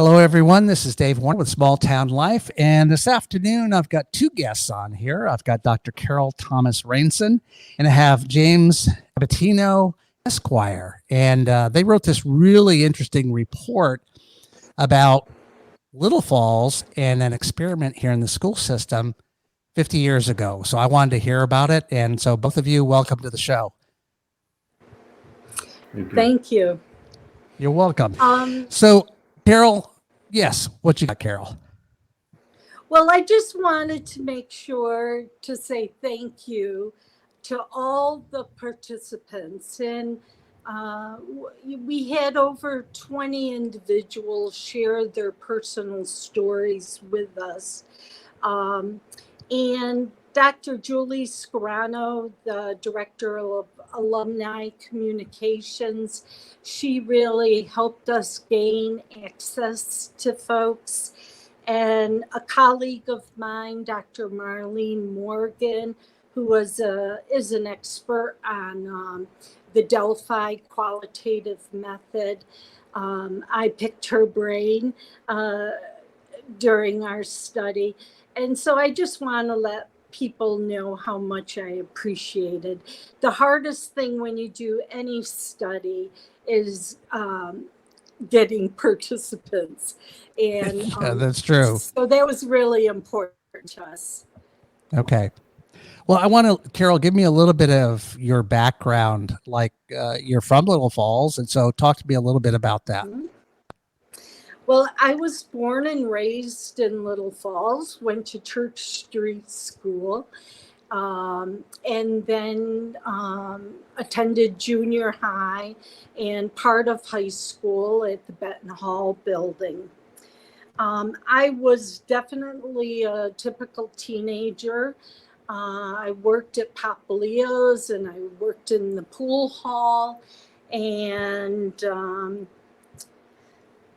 Hello, everyone. This is Dave Warner with Small Town Life. And this afternoon, I've got two guests on here. I've got Dr. Carol Thomas Reinson, and I have James Ebetino, Esquire. And they wrote this really interesting report about Little Falls and an experiment here in the school system 50 years ago. So I wanted to hear about it. And so both of you, welcome to the show. Thank you. You're welcome. So, Carol, yes, what you got, Carol? Well, I just wanted to make sure to say thank you to all the participants. And we had over 20 individuals share their personal stories with us. And Dr. Julie Scarano, the Director of Alumni Communications, she really helped us gain access to folks. And a colleague of mine, Dr. Marlene Morgan, who is an expert on the Delphi qualitative method. I picked her brain during our study. And so I just want to let people know how much I appreciated. The hardest thing when you do any study is getting participants. And Yeah, that's true. So that was really important to us. Okay. Well, I want to, Carol, give me a little bit of your background. Like you're from Little Falls, and so talk to me a little bit about that. Mm-hmm. Well, I was born and raised in Little Falls, went to Church Street School, and then attended junior high and part of high school at the Benton Hall building. I was definitely a typical teenager. I worked at Papalio's and I worked in the pool hall. And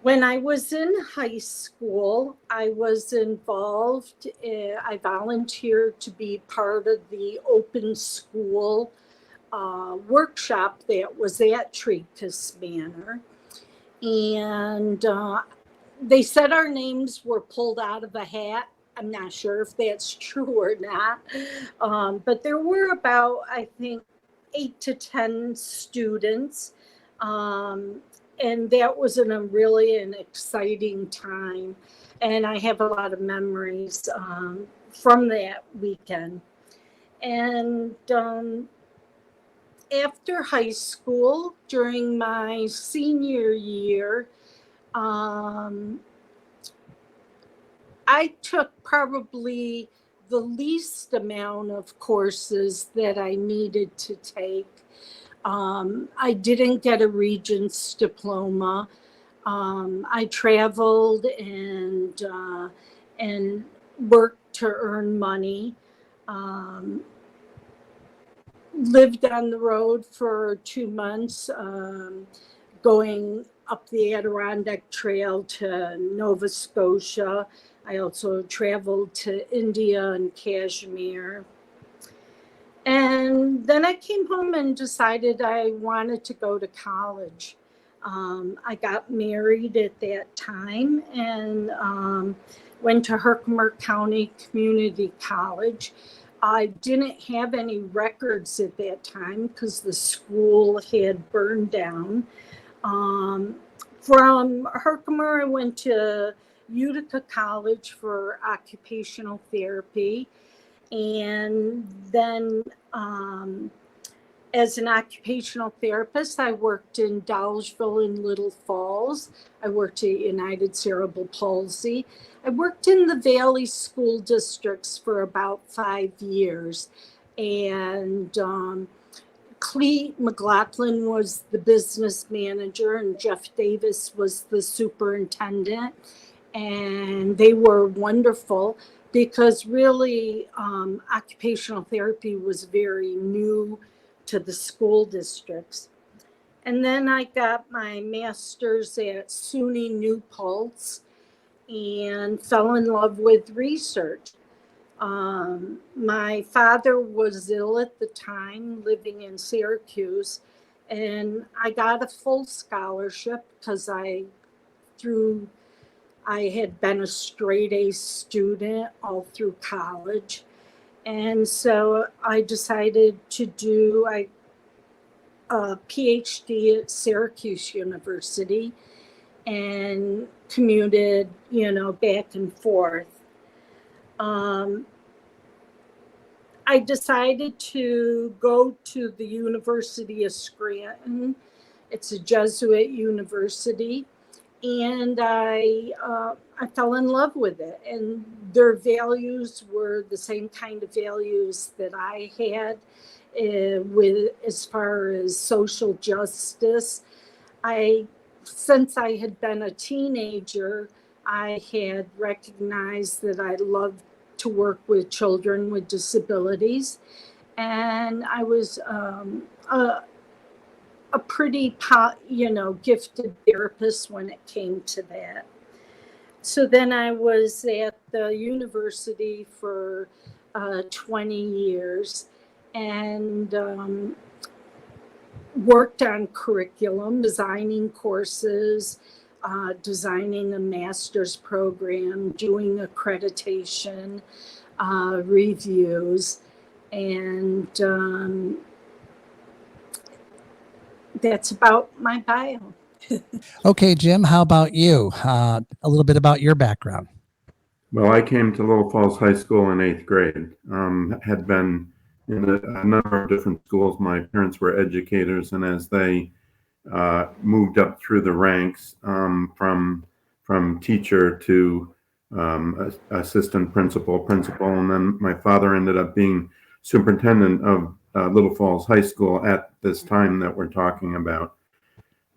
when I was in high school, I was involved. I volunteered to be part of the open school workshop that was at Tracus Manor. And they said our names were pulled out of a hat. I'm not sure if that's true or not. But there were about, I think, 8 to 10 students. And that was really an exciting time. And I have a lot of memories from that weekend. And after high school, during my senior year, I took probably the least amount of courses that I needed to take. I didn't get a Regents diploma. I traveled and worked to earn money. Lived on the road for 2 months, going up the Adirondack Trail to Nova Scotia. I also traveled to India and Kashmir. And then I came home and decided I wanted to go to college. I got married at that time and went to Herkimer County Community College. I didn't have any records at that time because the school had burned down. From Herkimer, I went to Utica College for occupational therapy. And then as an occupational therapist, I worked in Dolgeville and Little Falls. I worked at United Cerebral Palsy. I worked in the Valley School Districts for about 5 years. And Clete McLaughlin was the business manager and Jeff Davis was the superintendent. And they were wonderful because really occupational therapy was very new to the school districts. And then I got my master's at SUNY New Paltz and fell in love with research. My father was ill at the time, living in Syracuse, and I got a full scholarship because I, through I had been a straight A student all through college. And so I decided to do a PhD at Syracuse University and commuted, back and forth. Um, I decided to go to the University of Scranton. It's a Jesuit university, and I fell in love with it. And their values were the same kind of values that I had, with as far as social justice. I Since I had been a teenager, I had recognized that I loved to work with children with disabilities, and I was a pretty gifted therapist when it came to that. So then I was at the university for 20 years, and worked on curriculum, designing courses, designing a master's program, doing accreditation, reviews, and that's about my bio. Okay, Jim, how about you? A little bit about your background. Well, I came to Little Falls High School in 8th grade. Had been in a number of different schools. My parents were educators, and as they moved up through the ranks, from teacher to assistant principal, and then my father ended up being superintendent of Little Falls High School at this time that we're talking about.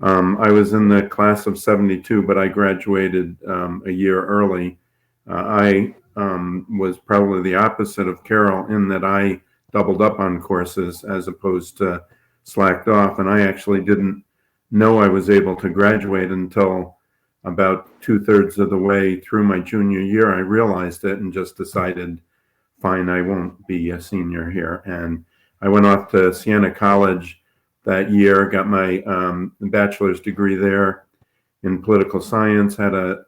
I was in the class of 72, but I graduated a year early. I was probably the opposite of Carol in that I doubled up on courses as opposed to slacked off, and I actually didn't know I was able to graduate until about 2/3 of the way through my junior year. I realized it and just decided, fine, I won't be a senior here. And I went off to Siena College that year, got my bachelor's degree there in political science, had a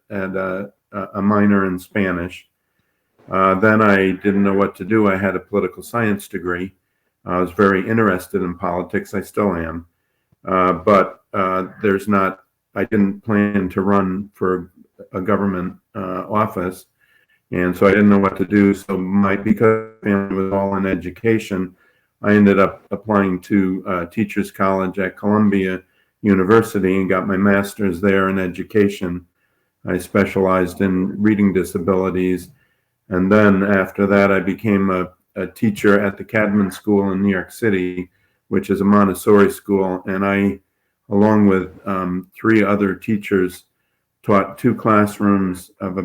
minor in Spanish. Then I didn't know what to do. I had a political science degree. I was very interested in politics. I still am. But I didn't plan to run for a government office. And so I didn't know what to do. So because my family was all in education, I ended up applying to Teachers College at Columbia University and got my master's there in education. I specialized in reading disabilities. And then after that, I became a teacher at the Cadman School in New York City, which is a Montessori school. And I, along with 3 other teachers, taught 2 classrooms of a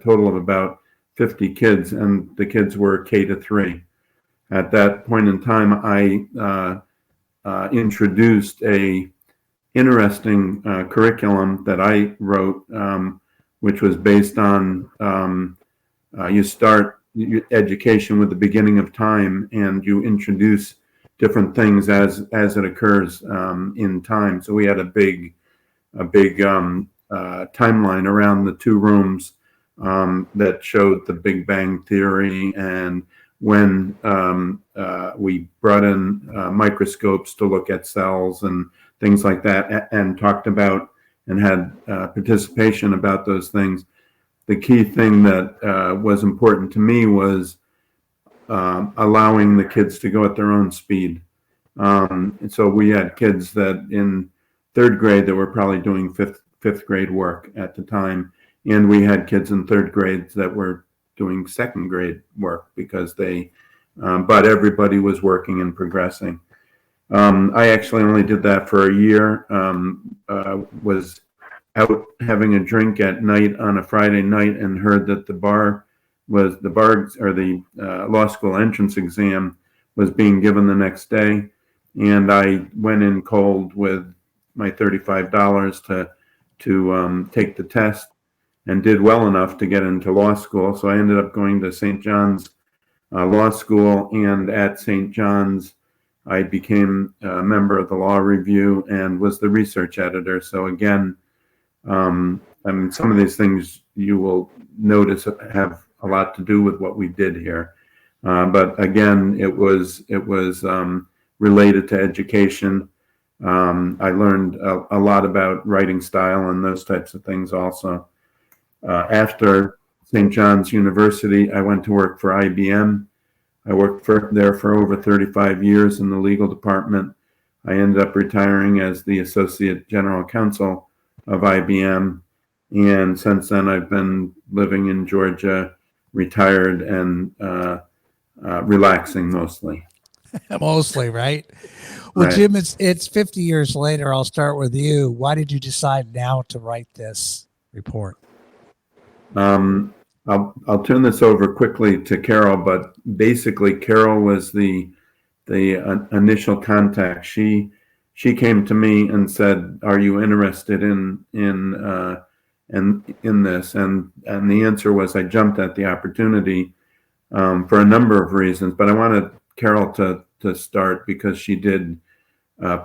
total of about 50 kids, and the kids were K-3. At that point in time, I introduced a interesting curriculum that I wrote, which was based on you start education with the beginning of time, and you introduce different things as it occurs in time. So we had a big timeline around the 2 rooms that showed the Big Bang Theory, and when we brought in microscopes to look at cells and things like that, and talked about and had participation about those things. The key thing that was important to me was allowing the kids to go at their own speed. And so we had kids that in 3rd grade that were probably doing fifth grade work at the time, and we had kids in 3rd grade that were doing 2nd grade work because but everybody was working and progressing. I actually only did that for a year. Was out having a drink at night on a Friday night and heard that the law school entrance exam was being given the next day. And I went in cold with my $35 to take the test, and did well enough to get into law school. So I ended up going to St. John's Law School, and at St. John's, I became a member of the Law Review and was the research editor. So again, I mean, some of these things you will notice have a lot to do with what we did here. But again, it was related to education. I learned a lot about writing style and those types of things also. After St. John's University, I went to work for IBM. I worked there for over 35 years in the legal department. I ended up retiring as the Associate General Counsel of IBM. And since then, I've been living in Georgia, retired and relaxing mostly. Mostly, right? Well, Right. Jim, it's 50 years later. I'll start with you. Why did you decide now to write this report? I'll turn this over quickly to Carol, but basically Carol was the initial contact. She came to me and said, "Are you interested in this?" And the answer was I jumped at the opportunity for a number of reasons. But I wanted Carol to start because she did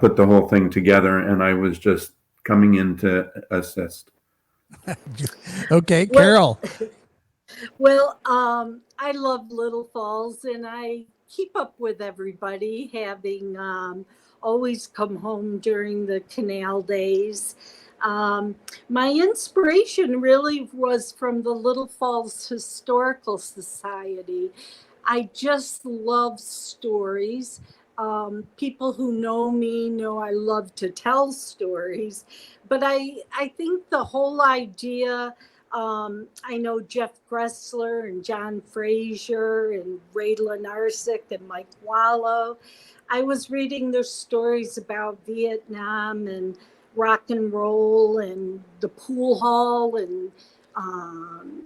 put the whole thing together, and I was just coming in to assist. Okay, Well- Carol. Well, I love Little Falls, and I keep up with everybody, having always come home during the canal days. My inspiration really was from the Little Falls Historical Society. I just love stories. People who know me know I love to tell stories, but I think the whole idea. I know Jeff Gressler and John Frazier and Ray Lenarsic and Mike Wallow. I was reading their stories about Vietnam and rock and roll and the pool hall and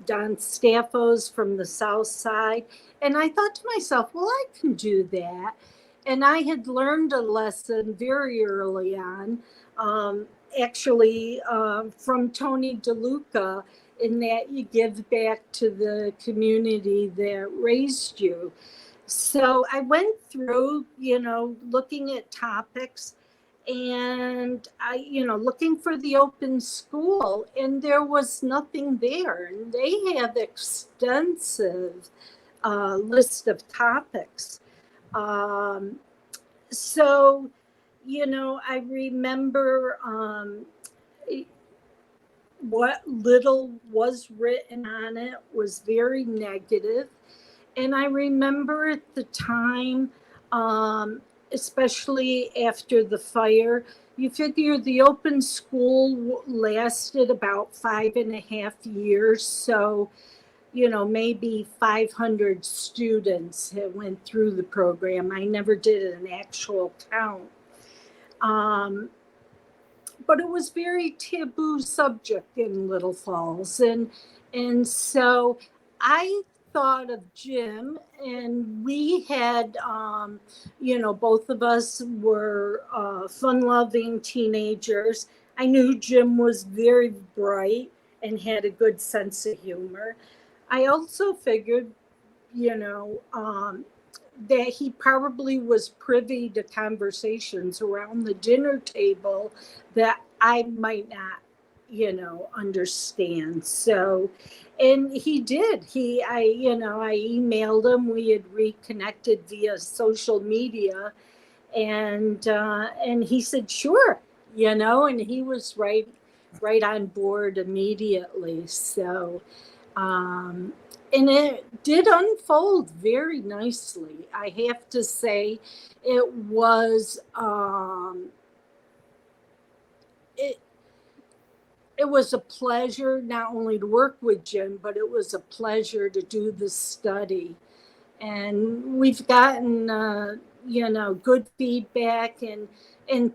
Don Staffos from the South Side. And I thought to myself, well, I can do that. And I had learned a lesson very early on, actually from Tony DeLuca, in that you give back to the community that raised you. So I went through, looking at topics, and looking for the open school, and there was nothing there. And they have extensive list of topics. So, I remember what little was written on it was very negative. And I remember at the time, especially after the fire, you figure the open school lasted about 5.5 years. So, maybe 500 students had went through the program. I never did an actual count. But it was very taboo subject in Little Falls. And so I thought of Jim, and we had, both of us were fun-loving teenagers. I knew Jim was very bright and had a good sense of humor. I also figured, that he probably was privy to conversations around the dinner table that I might not, understand. So, and he did. I emailed him. We had reconnected via social media, and he said, sure, and he was right on board immediately. So, and it did unfold very nicely. I have to say, it was it was a pleasure not only to work with Jim, but it was a pleasure to do the study. And we've gotten good feedback and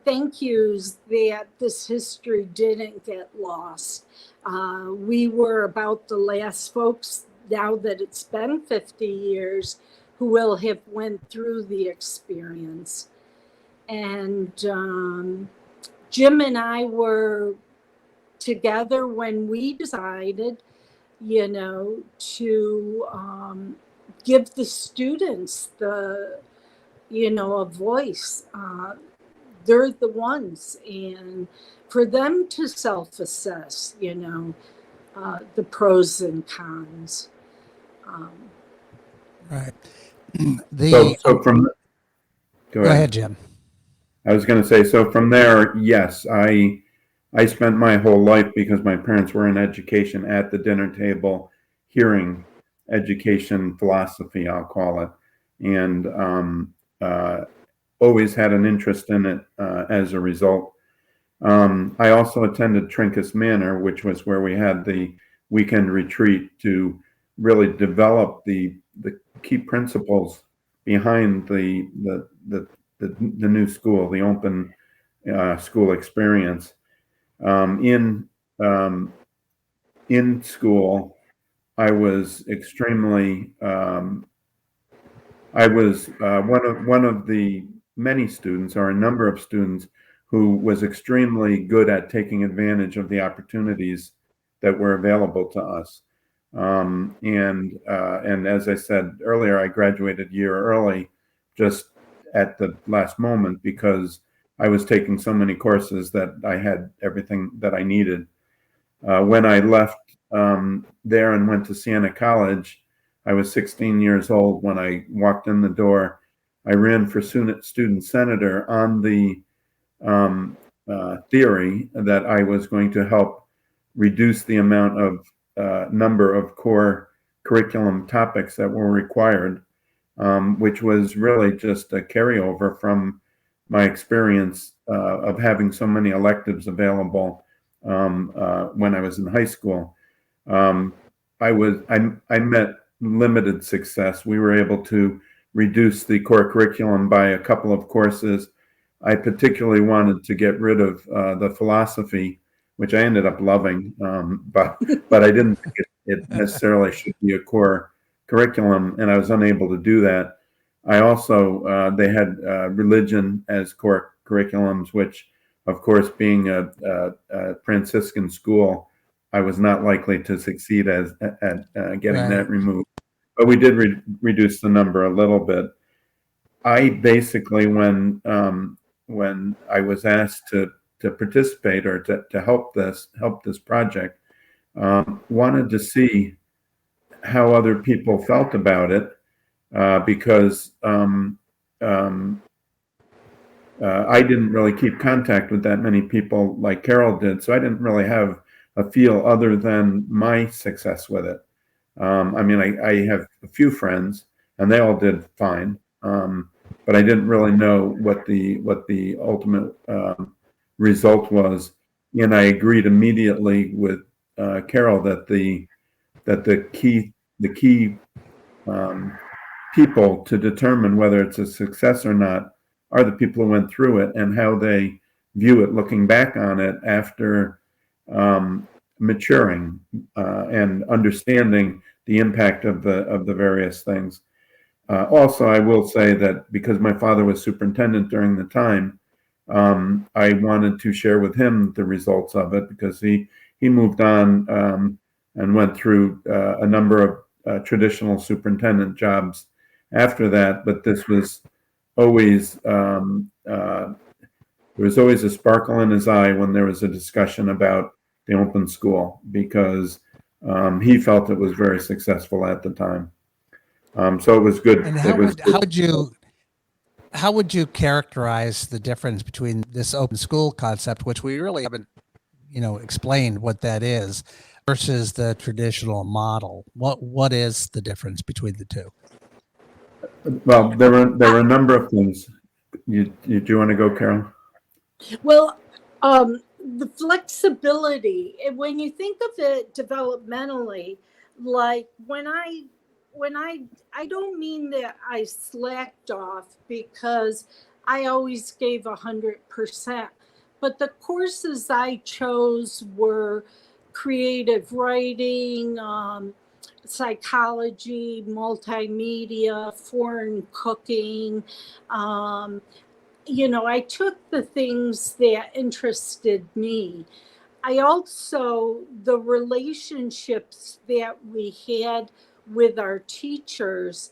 thank yous that this history didn't get lost. We were about the last folks, now that it's been 50 years, who will have went through the experience. And Jim and I were together when we decided, to give the students a voice. they're the ones. And for them to self-assess, the pros and cons. Um, Right. So from go Go ahead. ahead, Jim. I was going to say, so from there, yes, I spent my whole life, because my parents were in education, at the dinner table, hearing education philosophy, I'll call it, and always had an interest in it as a result. I also attended Trinkus Manor, which was where we had the weekend retreat to really develop the key principles behind the new school, the open school experience. In school, I was extremely. I was one of the many students, or a number of students, who was extremely good at taking advantage of the opportunities that were available to us. And as I said earlier, I graduated a year early, just at the last moment, because I was taking so many courses that I had everything that I needed. When I left there and went to Siena College, I was 16 years old when I walked in the door. I ran for student senator on the theory that I was going to help reduce the amount of number of core curriculum topics that were required, which was really just a carryover from my experience of having so many electives available when I was in high school. I met limited success. We were able to reduce the core curriculum by a couple of courses. I particularly wanted to get rid of the philosophy, which I ended up loving, but I didn't think it necessarily should be a core curriculum, and I was unable to do that. I also they had religion as core curriculums, which, of course, being a Franciscan school, I was not likely to succeed at getting that removed. But we did reduce the number a little bit. I basically, when I was asked to participate, or to help this project, wanted to see how other people felt about it, because I didn't really keep contact with that many people like Carol did, so I didn't really have a feel other than my success with it. I mean, I have a few friends, and they all did fine, but I didn't really know what the ultimate result was. And I agreed immediately with Carol that the key people to determine whether it's a success or not are the people who went through it, and how they view it looking back on it after maturing and understanding the impact of the various things. Also, I will say that because my father was superintendent during the time, I wanted to share with him the results of it, because he moved on and went through a number of traditional superintendent jobs after that. But this was always there was always a sparkle in his eye when there was a discussion about the open school, because he felt it was very successful at the time. So it was good. And how would you characterize the difference between this open school concept, which we really haven't, explained what that is, versus the traditional model? What is the difference between the two? Well, there were a number of things. Do you want to go, Carol? Well, the flexibility, when you think of it developmentally, like when I don't mean that I slacked off, because I always gave 100%, but the courses I chose were creative writing, psychology, multimedia, foreign cooking. Um, I took the things that interested me. I also, the relationships that we had with our teachers,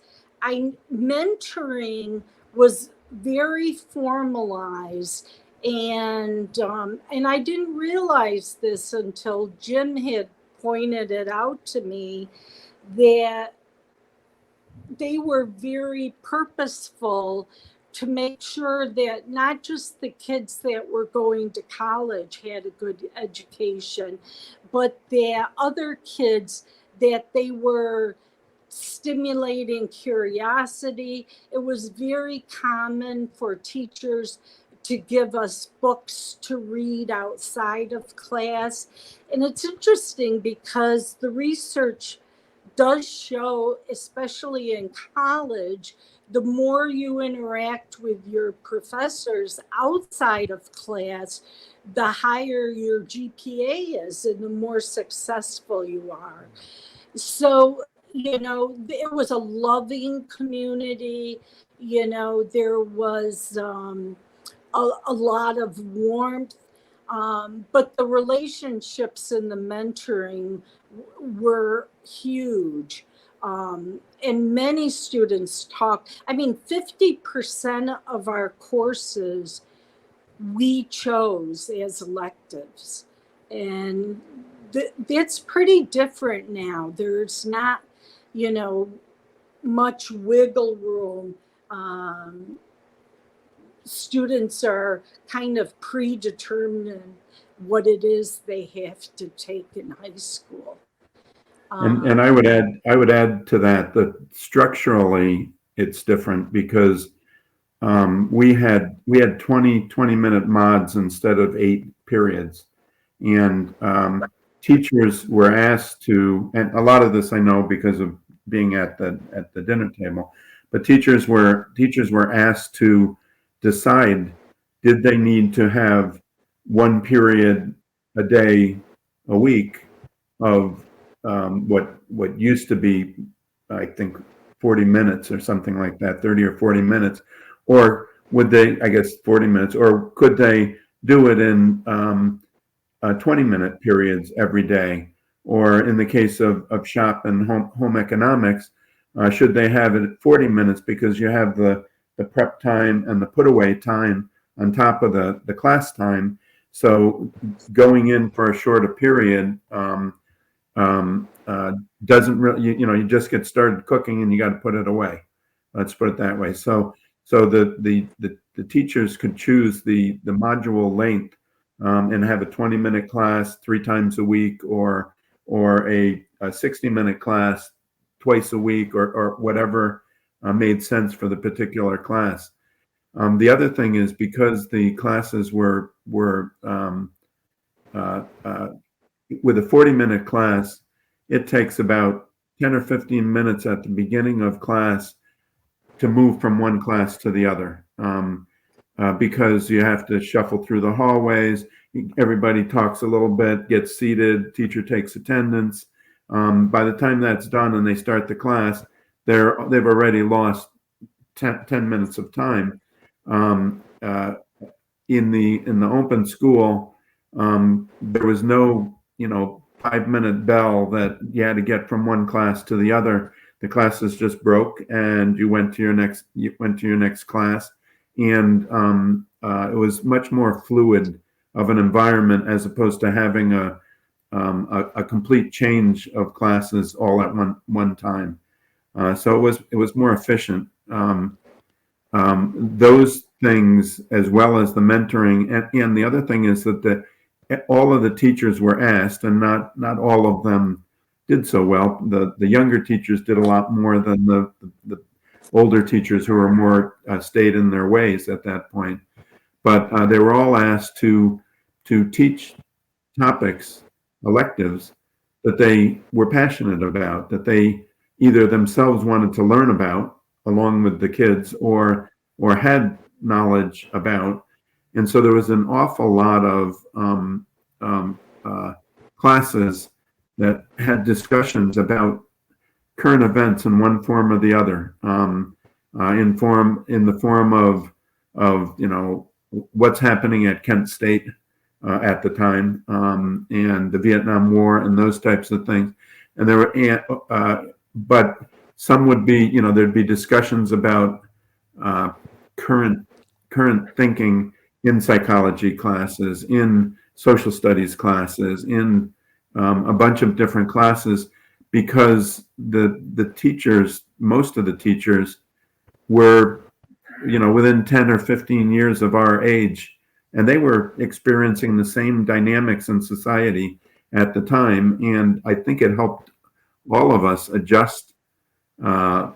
mentoring was very formalized, And I didn't realize this until Jim had pointed it out to me, that they were very purposeful to make sure that not just the kids that were going to college had a good education, but that other kids, that they were stimulating curiosity. It was very common for teachers to give us books to read outside of class. And it's interesting because the research does show, especially in college, the more you interact with your professors outside of class, the higher your GPA is and the more successful you are. So, it was a loving community. There was a lot of warmth, but the relationships and the mentoring were huge. And many students talk, 50% of our courses we chose as electives. And that's pretty different now. There's not, much wiggle room. Students are kind of predetermined what it is they have to take in high school. And I would add to that structurally it's different because we had 20-minute mods instead of 8 periods, and teachers were asked to, and a lot of this I know because of being at the dinner table, but teachers were asked to decide, did they need to have 1 period a day a week of what used to be, I think, 40 minutes or something like that, 30 or 40 minutes, or would they, I guess 40 minutes, or could they do it in 20-minute periods every day? Or in the case of shop and home economics, should they have it at 40 minutes because you have the prep time and the put away time on top of the class time? So going in for a shorter period doesn't really, you just get started cooking and you got to put it away. Let's put it that way. So the teachers could choose the module length and have a 20-minute class 3 times a week, or a 60-minute class twice a week, or whatever made sense for the particular class. The other thing is, because the classes were with a 40-minute class, it takes about 10 or 15 minutes at the beginning of class to move from one class to the other, because you have to shuffle through the hallways. Everybody talks a little bit, gets seated, teacher takes attendance. By the time that's done and they start the class, they've already lost 10 minutes of time. In the open school, there was no 5-minute bell that you had to get from one class to the other. The classes just broke, and you went to your next class, and it was much more fluid of an environment, as opposed to having a complete change of classes all at one time. So it was more efficient. Those things, as well as the mentoring, and the other thing is that all of the teachers were asked, and not all of them did so well. The younger teachers did a lot more than the older teachers, who were more stayed in their ways at that point. But they were all asked to teach topics, electives, that they were passionate about, that they either themselves wanted to learn about along with the kids, or had knowledge about. And so there was an awful lot of classes that had discussions about current events in one form or the other, in the form of what's happening at Kent State at the time, and the Vietnam War and those types of things. And there were, but some would be, there'd be discussions about current thinking in psychology classes, in social studies classes, in a bunch of different classes, because the teachers, most of the teachers, were, within 10 or 15 years of our age, and they were experiencing the same dynamics in society at the time. And I think it helped all of us adjust to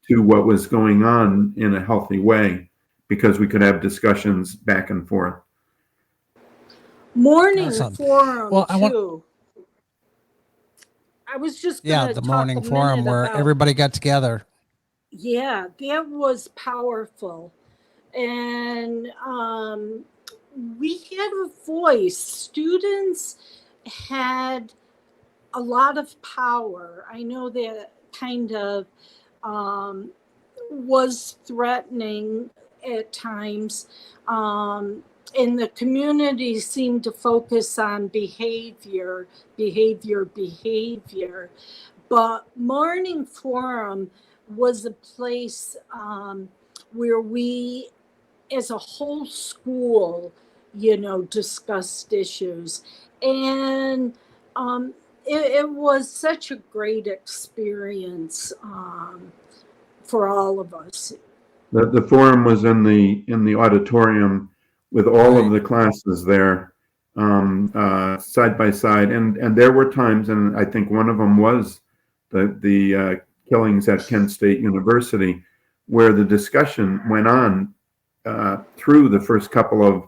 what was going on in a healthy way, because we could have discussions back and forth. Morning Awesome. forum Well, too. I was just Yeah, going to the talk morning a forum minute where about. everybody got together. Yeah, that was powerful. And we had a voice. Students had a lot of power. I know that kind of was threatening at times. And the community seemed to focus on behavior. But Morning Forum was a place where we, as a whole school, discussed issues. And it was such a great experience for all of us. The forum was in the auditorium with all of Right. the classes there, side by side, and there were times, and I think one of them was the killings at Kent State University, where the discussion went on through the first couple of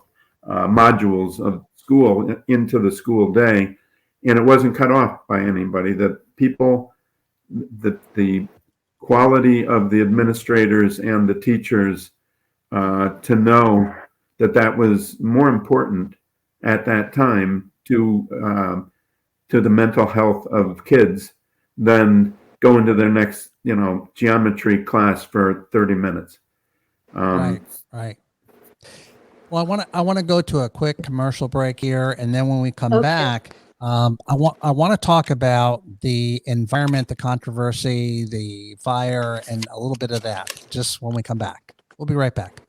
modules of school into the school day, and it wasn't cut off by anybody. That people, the quality of the administrators and the teachers, to know that was more important at that time to the mental health of kids than going to their next geometry class for 30 minutes. Right. Well, I want to go to a quick commercial break here, and then when we come Okay. back, I want to talk about the environment, the controversy, the fire, and a little bit of that. Just when we come back, we'll be right back.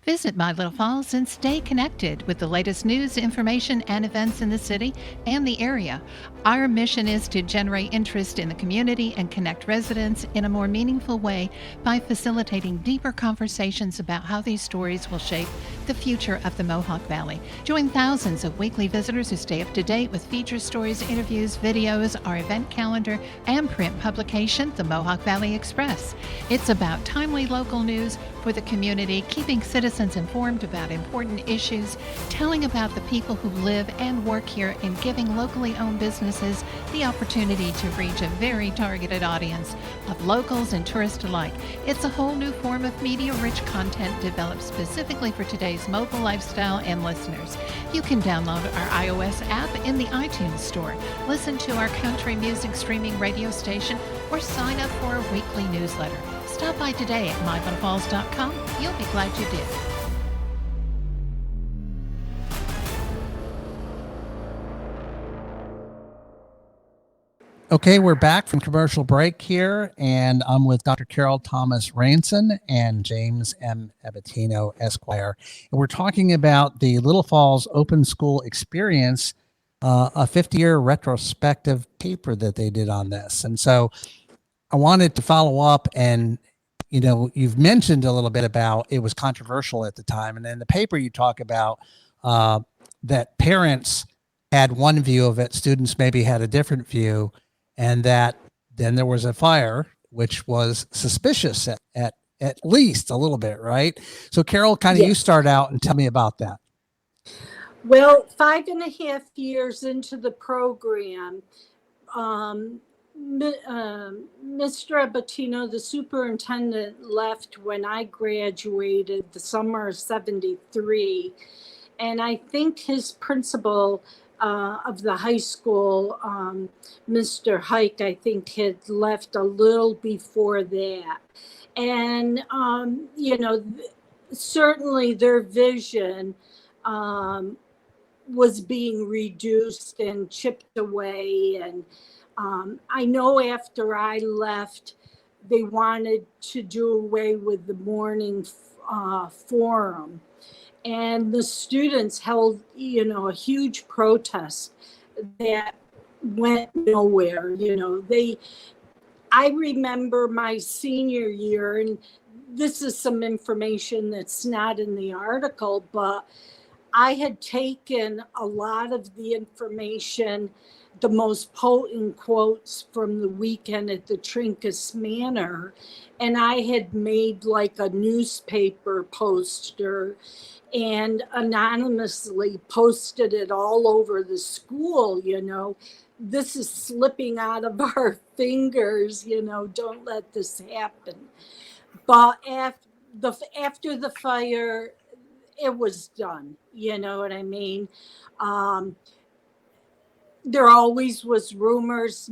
Visit My Little Falls and stay connected with the latest news, information, and events in the city and the area. Our mission is to generate interest in the community and connect residents in a more meaningful way by facilitating deeper conversations about how these stories will shape the future of the Mohawk Valley. Join thousands of weekly visitors who stay up to date with feature stories, interviews, videos, our event calendar, and print publication, the Mohawk Valley Express. It's about timely local news for the community, keeping citizens informed about important issues, telling about the people who live and work here, and giving locally owned businesses the opportunity to reach a very targeted audience of locals and tourists alike. It's a whole new form of media-rich content developed specifically for today's mobile lifestyle and listeners. You can download our iOS app in the iTunes Store, listen to our country music streaming radio station, or sign up for a weekly newsletter. Stop by today at mylittlefalls.com. You'll be glad you did. Okay, we're back from commercial break here, and I'm with Dr. Carol Thomas Reinson and James M. Ebetino, Esquire. And we're talking about the Little Falls Open School Experience, a 50-year retrospective paper that they did on this. And so I wanted to follow up, and you've mentioned a little bit about it was controversial at the time. And in the paper, you talk about that parents had one view of it, students maybe had a different view, and that then there was a fire, which was suspicious at least a little bit, right? So Carol, kind of you start out and tell me about that. Well, 5.5 years into the program, Mr. Ebetino, the superintendent, left when I graduated the summer of '73. And I think his principal of the high school, Mr. Hike, I think had left a little before that. And, certainly their vision was being reduced and chipped away. And I know after I left, they wanted to do away with the morning forum. and the students held, a huge protest that went nowhere. I remember my senior year, and this is some information that's not in the article, but I had taken a lot of the information, the most potent quotes from the weekend at the Trinkus Manor, and I had made like a newspaper poster and anonymously posted it all over the school. This is slipping out of our fingers, don't let this happen. But after the fire, it was done. You know what I mean? Um, there always was rumors,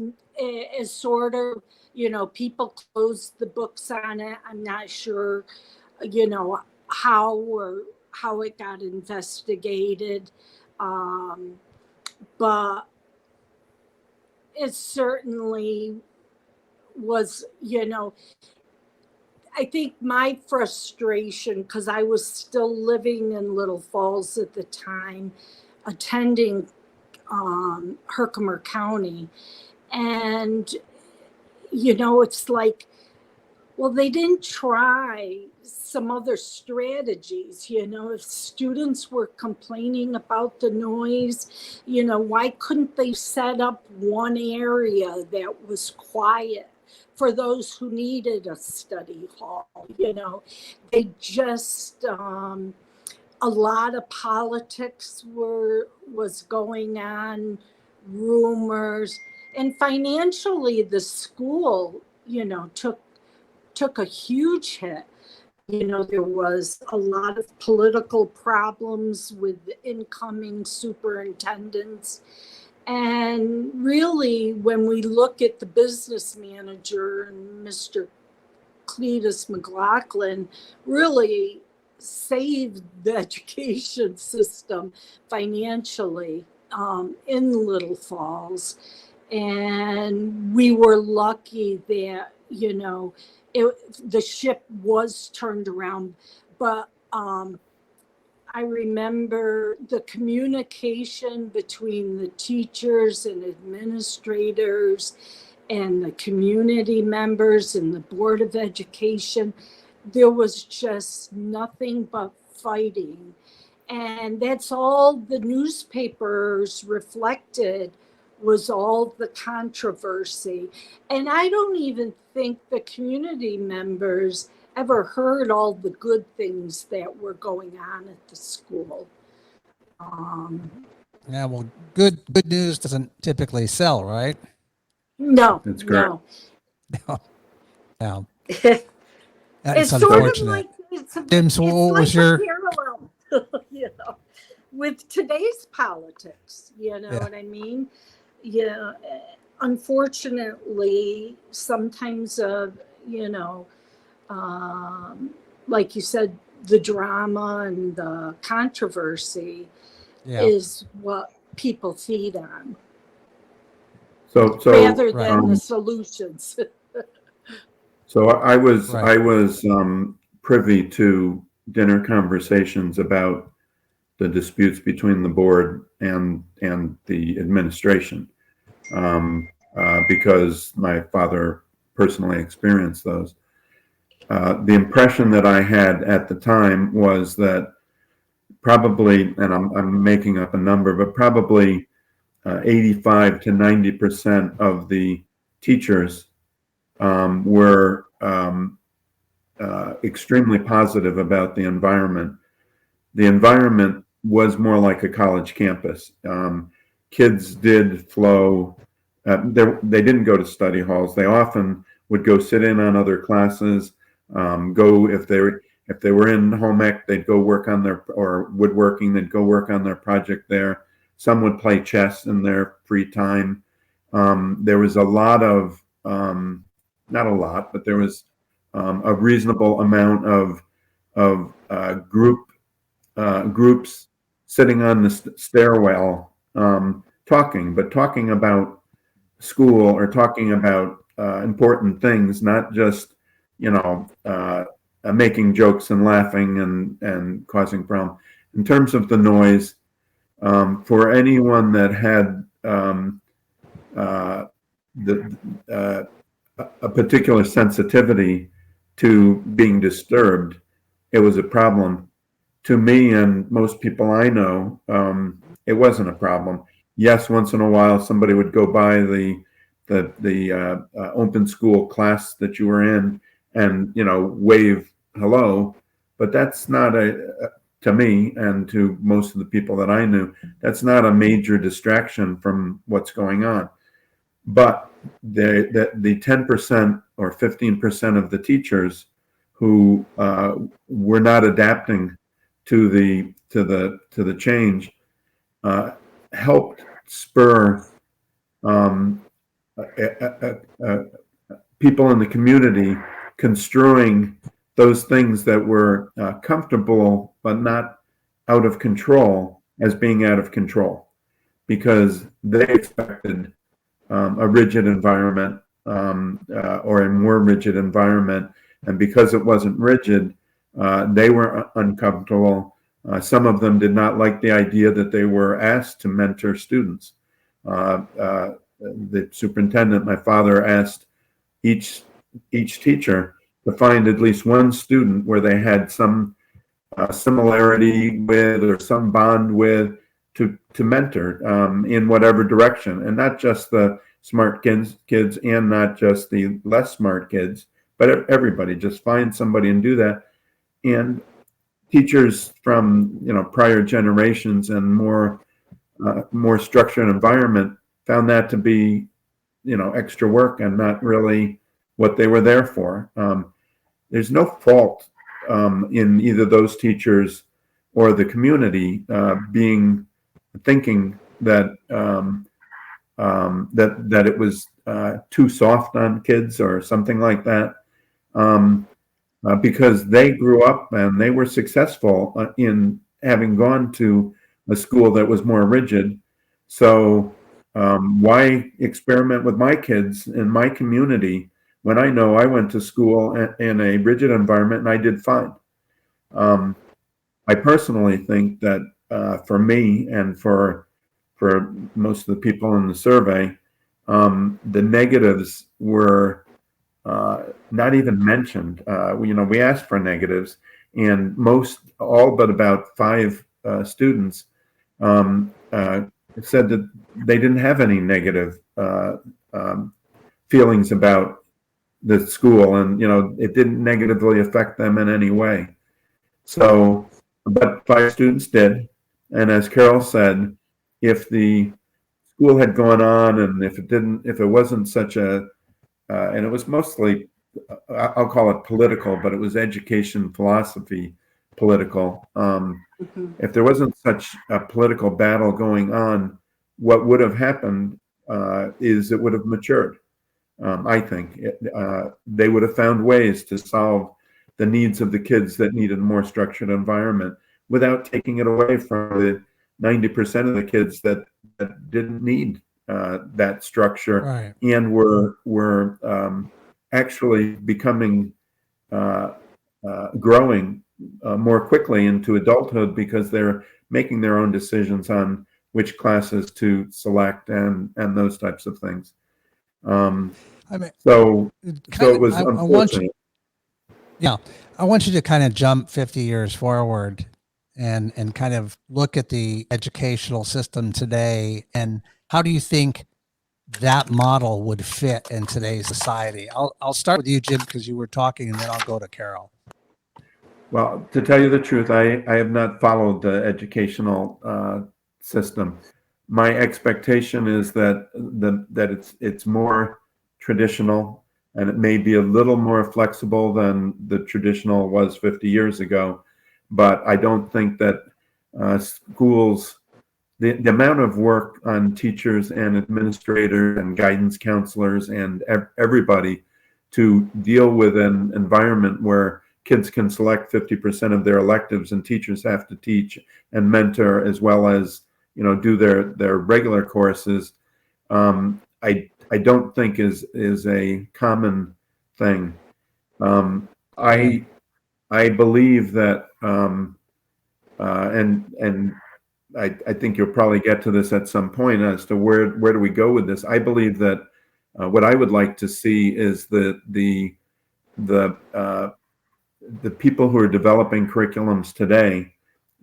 sort of, people closed the books on it. I'm not sure, how it got investigated. But it certainly was, I think my frustration, because I was still living in Little Falls at the time, attending Herkimer County. And, it's like, well, they didn't try some other strategies. If students were complaining about the noise, why couldn't they set up one area that was quiet for those who needed a study hall? They just, a lot of politics was going on, rumors, and financially the school, took a huge hit. There was a lot of political problems with the incoming superintendents. And really, when we look at the business manager and Mr. Cletus McLaughlin, really saved the education system financially in Little Falls. And we were lucky that, the ship was turned around. But I remember the communication between the teachers and administrators and the community members and the Board of Education. There was just nothing but fighting. And that's all the newspapers reflected, was all the controversy. And I don't even think the community members ever heard all the good things that were going on at the school. Yeah, well, good news doesn't typically sell, right? No, That's correct. no. Yeah. It's That's sort of unfortunate. like it's Tim, so what like was a your parallel, with today's politics. You know Yeah. what I mean? Yeah. Unfortunately, sometimes, like you said, the drama and the controversy yeah. is what people feed on, So rather than Right. the solutions. So I was Right. privy to dinner conversations about the disputes between the board and the administration, because my father personally experienced those. The impression that I had at the time was that probably, and I'm making up a number, but probably 85 to 90% of the teachers were extremely positive about the environment. The environment was more like a college campus. Kids did flow. They didn't go to study halls. They often would go sit in on other classes. Go if they were in home ec, they'd go work on or woodworking. They'd go work on their project there. Some would play chess in their free time. There was a lot of not a lot, but there was a reasonable amount of groups sitting on the stairwell, talking about school or talking about important things, not just making jokes and laughing and causing problems. in terms of the noise, for anyone that had a particular sensitivity to being disturbed, it was a problem. To me and most people I know, it wasn't a problem. Yes, once in a while somebody would go by the open school class that you were in and wave hello, but that's not to me and to most of the people that I knew, that's not a major distraction from what's going on. But the 10% or 15% of the teachers who were not adapting to the change helped spur people in the community construing those things that were comfortable but not out of control as being out of control, because they expected a rigid environment or a more rigid environment, and because it wasn't rigid, they were uncomfortable. Some of them did not like the idea that they were asked to mentor students. The superintendent, my father, asked each teacher to find at least one student where they had some similarity with or some bond with to mentor in whatever direction, and not just the smart kids and not just the less smart kids, but everybody. Just find somebody and do that. And teachers from prior generations and more structured environment found that to be extra work and not really what they were there for. There's no fault in either those teachers or the community thinking that that it was too soft on kids or something like that, because they grew up and they were successful in having gone to a school that was more rigid. So why experiment with my kids in my community when I know I went to school in a rigid environment and I did fine? I personally think that for me and for most of the people in the survey, the negatives were not even mentioned. We asked for negatives, and all but about 5 students said that they didn't have any negative feelings about the school, and it didn't negatively affect them in any way. So, but 5 students did, and as Carol said, if the school had gone on and if it wasn't such a and it was mostly, I'll call it political, but it was education philosophy political. If there wasn't such a political battle going on, what would have happened is it would have matured. I think they would have found ways to solve the needs of the kids that needed a more structured environment without taking it away from the 90% of the kids that didn't need that structure, Right. and were actually becoming growing more quickly into adulthood because they're making their own decisions on which classes to select and those types of things. I mean, So it was I unfortunate. I want you to kind of jump 50 years forward and kind of look at the educational system today, and how do you think that model would fit in today's society? I'll start with you, Jim, because you were talking, and then I'll go to Carol. Well, to tell you the truth, I have not followed the educational system. My expectation is that it's more traditional, and it may be a little more flexible than the traditional was 50 years ago. But I don't think that schools, the amount of work on teachers and administrators and guidance counselors and everybody to deal with an environment where kids can select 50% of their electives and teachers have to teach and mentor as well as do their regular courses, I don't think is a common thing. I believe that and I think you'll probably get to this at some point as to where do we go with this. I believe that what I would like to see is the people who are developing curriculums today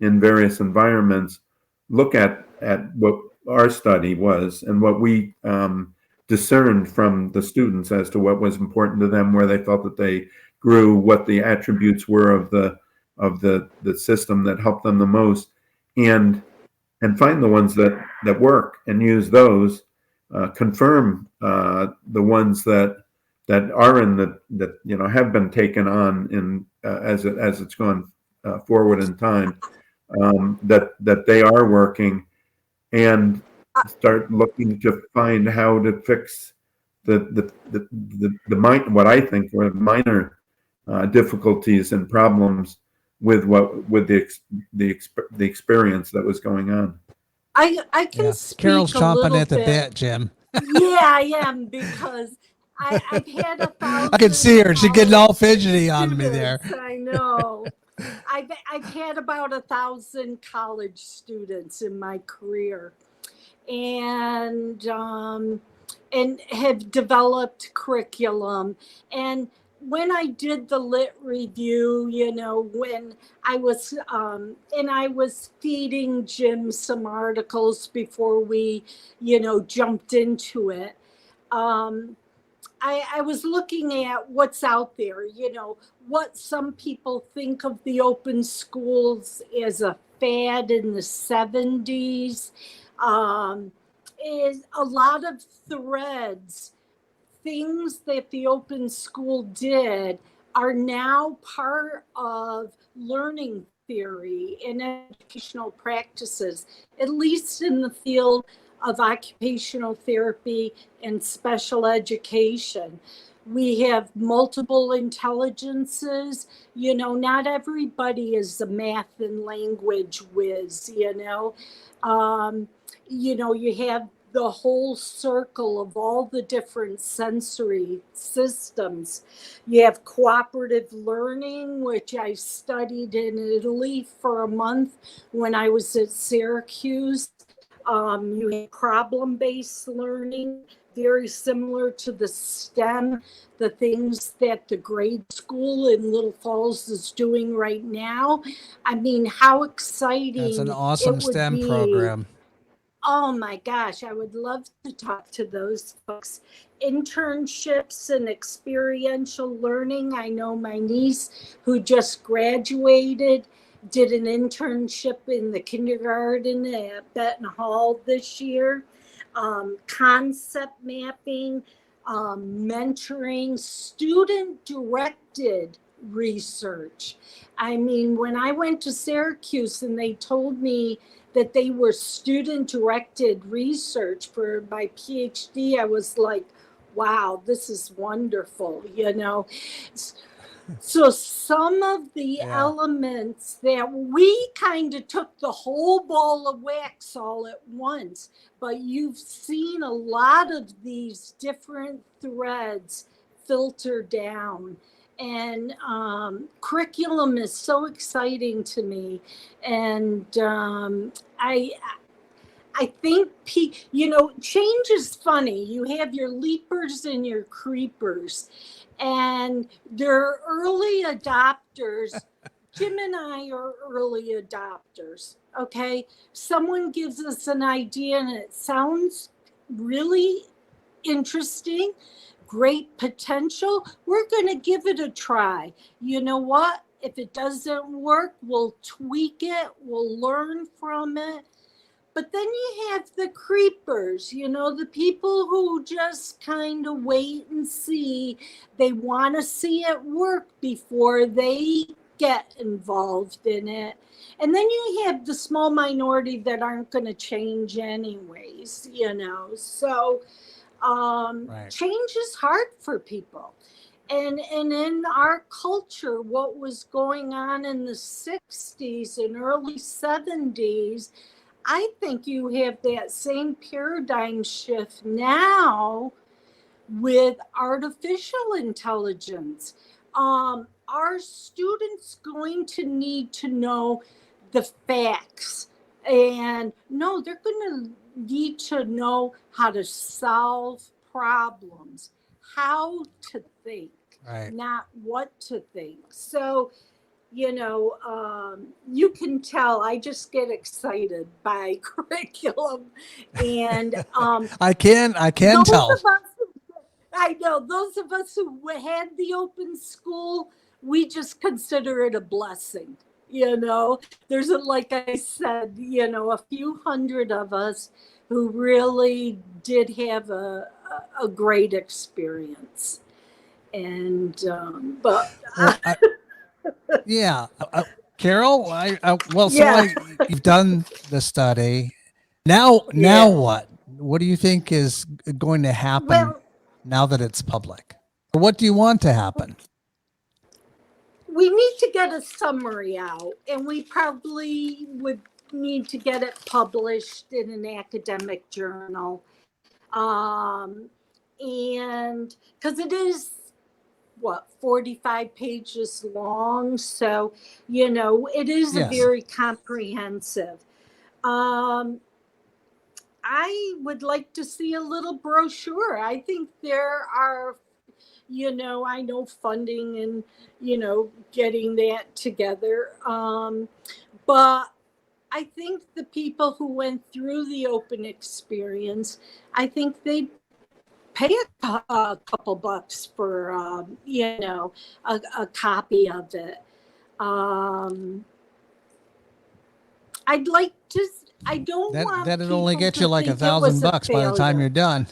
in various environments look at what our study was and what we discerned from the students as to what was important to them, where they felt that they grew, what the attributes were of the system that helped them the most, and find the ones that work and use those, confirm the ones that are in that have been taken on in as it's gone forward in time, that they are working, and start looking to find how to fix the what I think were minor difficulties and problems with the experience that was going on. I can speak Carol's a chomping little at the bit. bit, Jim. Yeah, I am, because I've had 1,000. I can see her. She's getting all fidgety on me there. students, I know. I've had about 1,000 college students in my career, and have developed curriculum. And when I did the lit review, when I was and I was feeding Jim some articles before we, jumped into it. I was looking at what's out there, what some people think of the open schools as a fad in the 70s. Is a lot of threads, things that the open school did are now part of learning theory and educational practices, at least in the field of occupational therapy and special education. We have multiple intelligences. Not everybody is a math and language whiz. You have the whole circle of all the different sensory systems. You have cooperative learning, which I studied in Italy for a month when I was at Syracuse. You have problem-based learning, very similar to the STEM, the things that the grade school in Little Falls is doing right now. I mean, how exciting That's an awesome it would STEM be. program. Oh my gosh, I would love to talk to those folks. Internships and experiential learning. I know my niece, who just graduated, did an internship in the kindergarten at Benton Hall this year. Concept mapping, mentoring, student directed research. I mean, when I went to Syracuse and they told me that they were student directed research for my PhD, I was like, wow, this is wonderful, So some of the elements that we kind of took the whole ball of wax all at once, but you've seen a lot of these different threads filter down. And curriculum is so exciting to me. And I think, change is funny. You have your leapers and your creepers, and they're early adopters. Jim and I are early adopters. Okay. Someone gives us an idea and it sounds really interesting, great potential. We're going to give it a try. You know what? If it doesn't work, we'll tweak it, we'll learn from it. But then you have the creepers, the people who just kind of wait and see. They want to see it work before they get involved in it. And then you have the small minority that aren't going to change anyways, So Right. change is hard for people. And in our culture, what was going on in the 60s and early 70s, I think you have that same paradigm shift now with artificial intelligence. Are students going to need to know the facts. And no, they're going to need to know how to solve problems, how to think, Right. not what to think. So, you can tell I just get excited by curriculum. And I can those tell. of us, I know, those of us who had the open school, we just consider it a blessing. There's like I said, a few hundred of us who really did have a great experience. And, but Well, yeah, Carol, Yeah. you've done the study. Now Yeah. what? What do you think is going to happen Well, now that it's public? Or what do you want to happen? we need to get a summary out, and we probably would need to get it published in an academic journal. And because it is 45 pages long, so it is Yes. very comprehensive. I would like to see a little brochure. I think there are, I know funding and, getting that together. But I think the people who went through the open experience, I think they'd pay a couple bucks for, a copy of it. I'd like to. I don't want That'd only people get to you like think it was a $1,000 by the time failure. you're done.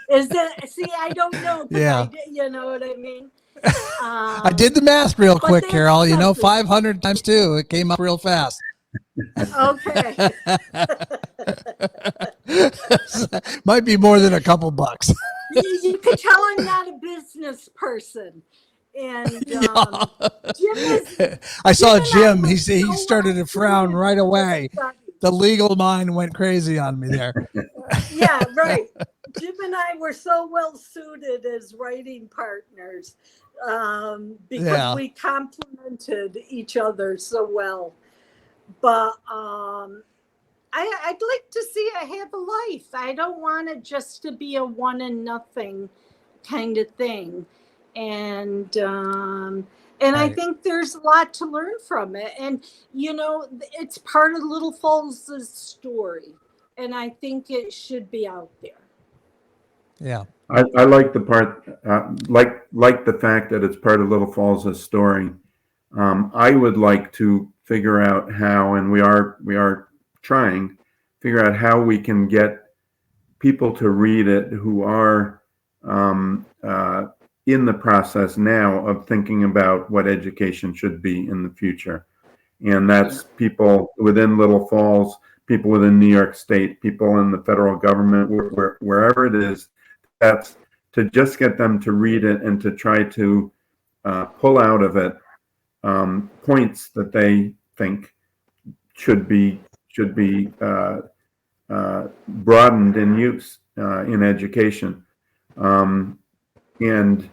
Is it? See, I don't know. Yeah. You know what I mean? I did the math real but quick, that's Carol. something. 500 times 2, it came up real fast. Okay. Might be more than a couple bucks. You could tell I'm not a business person. And Jim is. I saw and I Jim. were He so started to well frown suited right for away. this study. The legal mind went crazy on me there. Yeah, right. Jim and I were so well suited as writing partners because Yeah. we complemented each other so well. But I'd like to see it have a life. I don't want it just to be a one and nothing kind of thing. And I Right. think there's a lot to learn from it. And, it's part of Little Falls' story. And I think it should be out there. Yeah. I like the part, like the fact that it's part of Little Falls' story. I would like to figure out how, and we are trying, figure out how we can get people to read it who are in the process now of thinking about what education should be in the future. And that's people within Little Falls, people within New York State, people in the federal government, wherever it is. That's to just get them to read it and to try to pull out of it points that they think should be broadened in use in education. And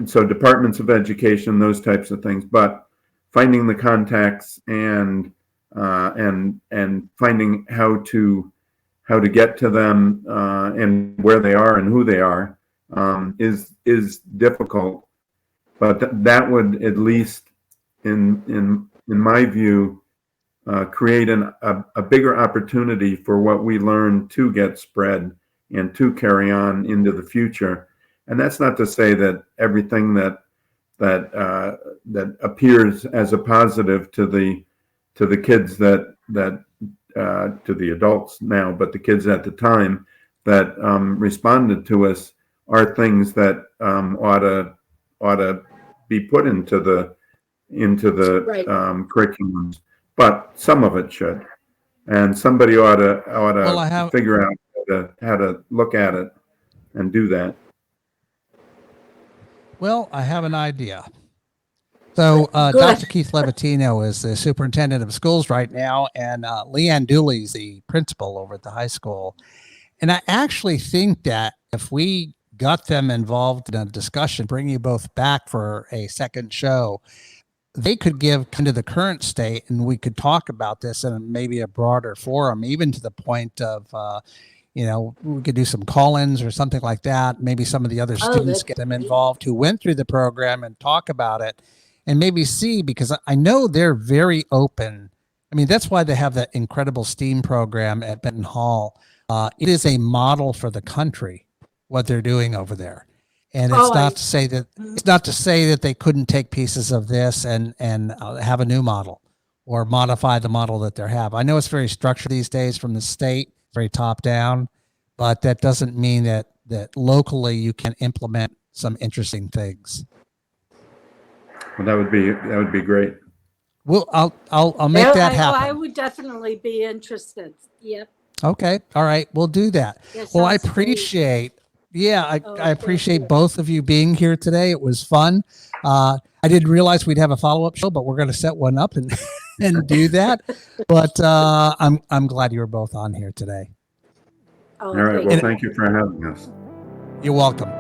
so departments of education, those types of things, but finding the contacts and finding how to get to them and where they are and who they are is difficult. But that would, at least in my view, create a bigger opportunity for what we learn to get spread and to carry on into the future. And that's not to say that everything that appears as a positive to the kids that to the adults now, but the kids at the time that responded to us are things that ought to be put into the Right. curriculums. But some of it should, and somebody ought to figure out how to look at it and do that. Well, I have an idea. So Good. Dr. Keith Ebetino is the superintendent of schools right now, and Leanne Dooley's the principal over at the high school. And I actually think that if we got them involved in a discussion, bring you both back for a second show, they could give kind of the current state, and we could talk about this in maybe a broader forum, even to the point of, we could do some call-ins or something like that. Maybe some of the other students get them involved who went through the program and talk about it and maybe see, because I know they're very open. I mean, that's why they have that incredible STEAM program at Benton Hall. It is a model for the country, what they're doing over there. And it's not to say that they couldn't take pieces of this and have a new model or modify the model that they have. I know it's very structured these days from the state, very top down, but that doesn't mean that locally you can implement some interesting things. Well, that would be great. Well, I'll make that happen. I would definitely be interested. Yep. Okay. All right. We'll do that. Well, I appreciate. Yeah, I appreciate both of you being here today. It was fun. I didn't realize we'd have a follow-up show, but we're going to set one up and do that. But I'm glad you were both on here today. All right. Well, thank you for having us. You're welcome.